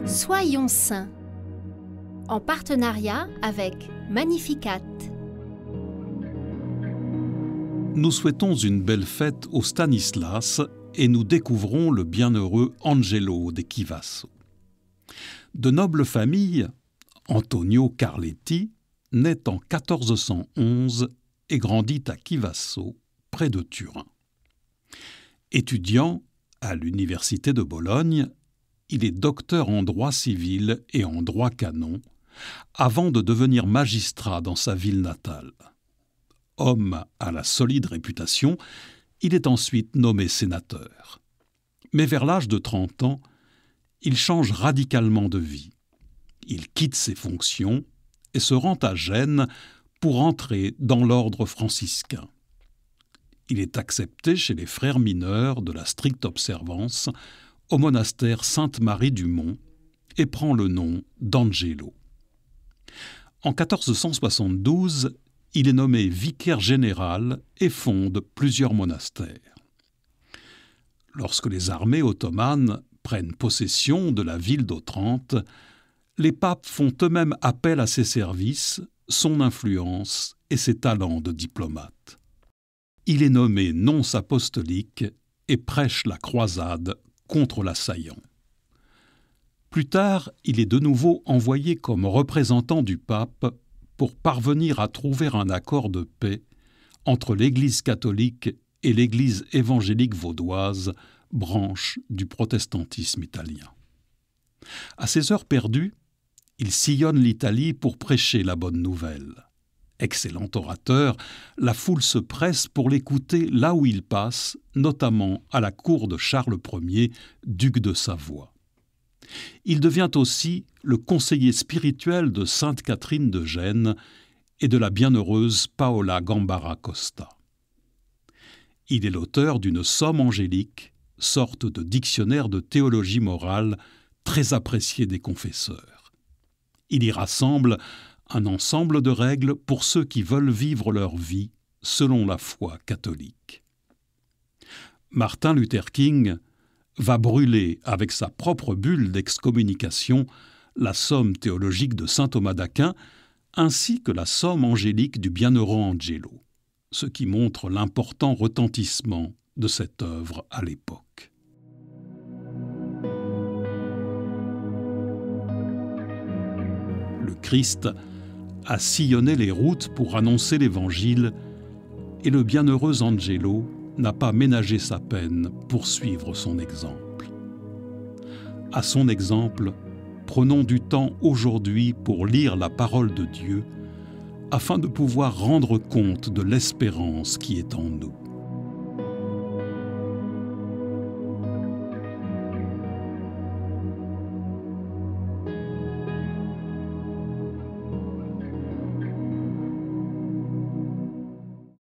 Soyons saints, en partenariat avec Magnificat. Nous souhaitons une belle fête au Stanislas et nous découvrons le bienheureux Angelo de Chivasso. De noble famille, Antonio Carletti naît en 1411 et grandit à Chivasso, près de Turin. Étudiant à l'université de Bologne, il est docteur en droit civil et en droit canon, avant de devenir magistrat dans sa ville natale. Homme à la solide réputation, il est ensuite nommé sénateur. Mais vers l'âge de 30 ans, il change radicalement de vie. Il quitte ses fonctions et se rend à Gênes pour entrer dans l'ordre franciscain. Il est accepté chez les frères mineurs de la stricte observance au monastère Sainte-Marie du Mont et prend le nom d'Angelo. En 1472, il est nommé vicaire général et fonde plusieurs monastères. Lorsque les armées ottomanes prennent possession de la ville d'Otrante, les papes font eux-mêmes appel à ses services, son influence et ses talents de diplomate. Il est nommé nonce apostolique et prêche la croisade contre l'assaillant. Plus tard, il est de nouveau envoyé comme représentant du pape pour parvenir à trouver un accord de paix entre l'Église catholique et l'Église évangélique vaudoise, branche du protestantisme italien. À ses heures perdues, il sillonne l'Italie pour prêcher la bonne nouvelle. Excellent orateur, la foule se presse pour l'écouter là où il passe, notamment à la cour de Charles Ier, duc de Savoie. Il devient aussi le conseiller spirituel de sainte Catherine de Gênes et de la bienheureuse Paola Gambara Costa. Il est l'auteur d'une somme angélique, sorte de dictionnaire de théologie morale très apprécié des confesseurs. Il y rassemble un ensemble de règles pour ceux qui veulent vivre leur vie selon la foi catholique. Martin Luther King va brûler avec sa propre bulle d'excommunication la somme théologique de saint Thomas d'Aquin ainsi que la somme angélique du bienheureux Angelo, ce qui montre l'important retentissement de cette œuvre à l'époque. Le Christ a sillonné les routes pour annoncer l'Évangile et le bienheureux Angelo n'a pas ménagé sa peine pour suivre son exemple. À son exemple, prenons du temps aujourd'hui pour lire la parole de Dieu afin de pouvoir rendre compte de l'espérance qui est en nous.